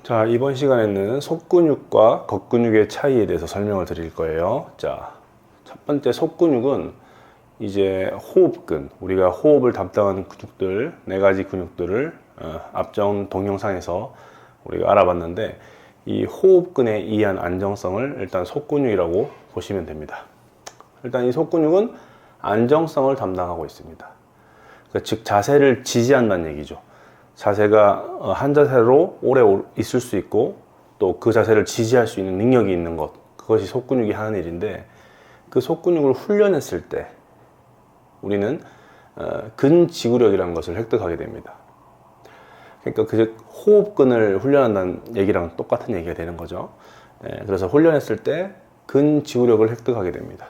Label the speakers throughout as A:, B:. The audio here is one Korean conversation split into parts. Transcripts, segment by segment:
A: 자, 이번 시간에는 속근육과 겉근육의 차이에 대해서 설명을 드릴 거예요. 자, 첫 번째 속근육은 이제 호흡근, 우리가 호흡을 담당하는 근육들, 네 가지 근육들을 앞전 동영상에서 우리가 알아봤는데, 이 호흡근에 의한 안정성을 일단 속근육이라고 보시면 됩니다. 일단 이 속근육은 안정성을 담당하고 있습니다. 그러니까 즉 자세를 지지한다는 얘기죠. 자세가 한 자세로 오래 있을 수 있고 또 그 자세를 지지할 수 있는 능력이 있는 것, 그것이 속근육이 하는 일인데, 그 속근육을 훈련했을 때 우리는 근지구력이라는 것을 획득하게 됩니다. 그러니까 그 호흡근을 훈련한다는 얘기랑 똑같은 얘기가 되는 거죠. 그래서 훈련했을 때 근지구력을 획득하게 됩니다.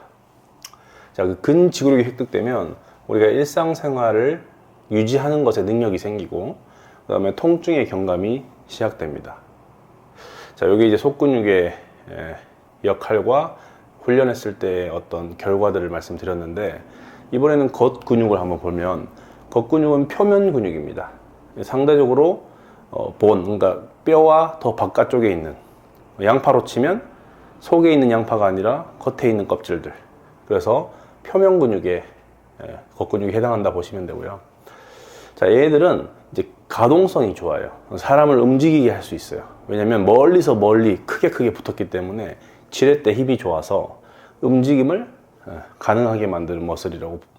A: 자, 그 근지구력이 획득되면 우리가 일상생활을 유지하는 것에 능력이 생기고, 그 다음에 통증의 경감이 시작됩니다. 자, 여기 이제 속근육의 역할과 훈련했을 때의 어떤 결과들을 말씀드렸는데, 이번에는 겉근육을 한번 보면, 겉근육은 표면 근육입니다. 상대적으로 그러니까 뼈와 더 바깥쪽에 있는, 양파로 치면 속에 있는 양파가 아니라 겉에 있는 껍질들, 그래서 표면 근육에 겉근육이 해당한다 보시면 되고요. 자, 얘들은 이제 가동성이 좋아요. 사람을 움직이게 할 수 있어요. 왜냐면 멀리서 멀리 크게 붙었기 때문에 지렛대 힘이 좋아서 움직임을 가능하게 만드는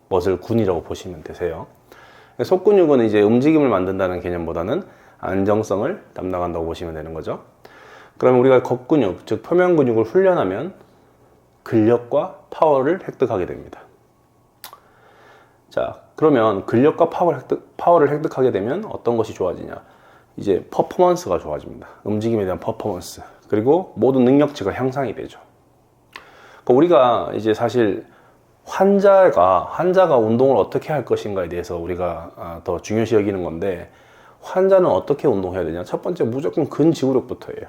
A: 머슬군이라고 보시면 되세요. 속근육은 이제 움직임을 만든다는 개념보다는 안정성을 담당한다고 보시면 되는 거죠. 그러면 우리가 겉근육, 즉 표면 근육을 훈련하면 근력과 파워를 획득하게 됩니다. 자, 그러면 근력과 파워를 획득하게 되면 어떤 것이 좋아지냐? 이제 퍼포먼스가 좋아집니다. 움직임에 대한 퍼포먼스. 그리고 모든 능력치가 향상이 되죠. 그러니까 우리가 이제 사실 환자가 운동을 어떻게 할 것인가에 대해서 우리가 더 중요시 여기는 건데, 환자는 어떻게 운동해야 되냐? 첫 번째, 무조건 근지구력부터예요.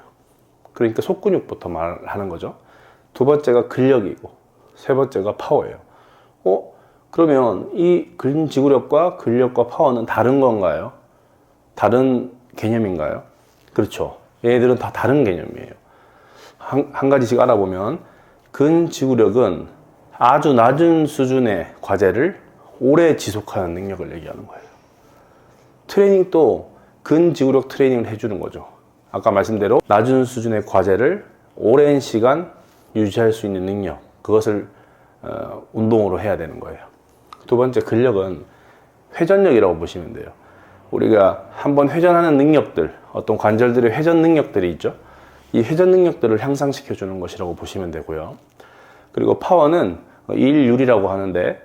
A: 그러니까 속근육부터 말하는 거죠. 두 번째가 근력이고, 세 번째가 파워예요. 그러면 이 근지구력과 근력과 파워는 다른 건가요? 다른 개념인가요? 그렇죠. 얘네들은 다 다른 개념이에요. 한 가지씩 알아보면, 근지구력은 아주 낮은 수준의 과제를 오래 지속하는 능력을 얘기하는 거예요. 트레이닝도 근지구력 트레이닝을 해주는 거죠. 아까 말씀대로 낮은 수준의 과제를 오랜 시간 유지할 수 있는 능력, 그것을 운동으로 해야 되는 거예요. 두 번째, 근력은 회전력이라고 보시면 돼요. 우리가 한번 회전하는 능력들, 어떤 관절들의 회전 능력들이 있죠. 이 회전 능력들을 향상시켜 주는 것이라고 보시면 되고요. 그리고 파워는 일율이라고 하는데,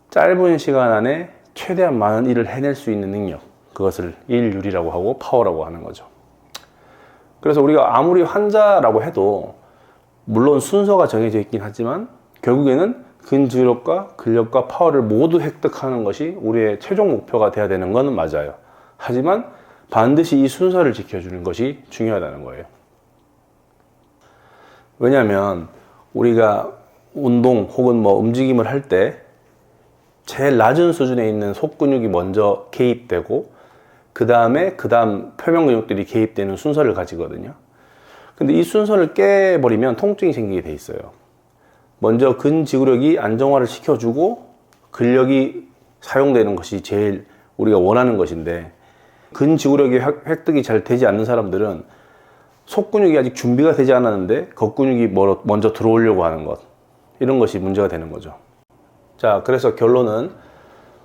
A: 짧은 시간 안에 최대한 많은 일을 해낼 수 있는 능력, 그것을 일율이라고 하고 파워라고 하는 거죠. 그래서 우리가 아무리 환자라고 해도 물론 순서가 정해져 있긴 하지만 결국에는 근지구력과 근력과 파워를 모두 획득하는 것이 우리의 최종 목표가 돼야 되는 건 맞아요. 하지만 반드시 이 순서를 지켜주는 것이 중요하다는 거예요. 왜냐하면 우리가 운동 혹은 움직임을 할 때 제일 낮은 수준에 있는 속근육이 먼저 개입되고 그 다음 표면 근육들이 개입되는 순서를 가지거든요. 근데 이 순서를 깨버리면 통증이 생기게 돼 있어요. 먼저 근지구력이 안정화를 시켜주고 근력이 사용되는 것이 제일 우리가 원하는 것인데, 근지구력이 획득이 잘 되지 않는 사람들은 속근육이 아직 준비가 되지 않았는데 겉근육이 먼저 들어오려고 하는 것, 이런 것이 문제가 되는 거죠. 자, 그래서 결론은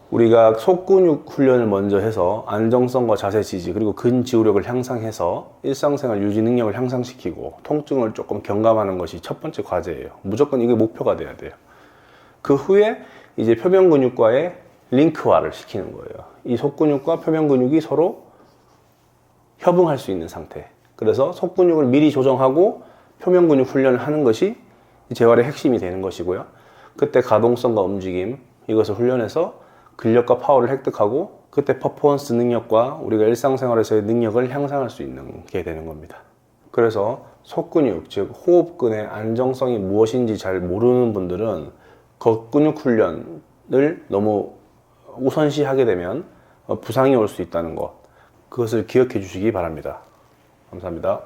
A: 우리가 속근육 훈련을 먼저 해서 안정성과 자세 지지, 그리고 근지구력을 향상해서 일상생활 유지 능력을 향상시키고 통증을 조금 경감하는 것이 첫 번째 과제예요. 무조건 이게 목표가 돼야 돼요. 그 후에 이제 표면 근육과의 링크화를 시키는 거예요. 이 속근육과 표면 근육이 서로 협응할 수 있는 상태. 그래서 속근육을 미리 조정하고 표면 근육 훈련을 하는 것이 재활의 핵심이 되는 것이고요. 그때 가동성과 움직임, 이것을 훈련해서 근력과 파워를 획득하고, 그때 퍼포먼스 능력과 우리가 일상생활에서의 능력을 향상할 수 있는 게 되는 겁니다. 그래서 속근육, 즉 호흡근의 안정성이 무엇인지 잘 모르는 분들은 겉근육 훈련을 너무 우선시하게 되면 부상이 올 수 있다는 것, 그것을 기억해 주시기 바랍니다. 감사합니다.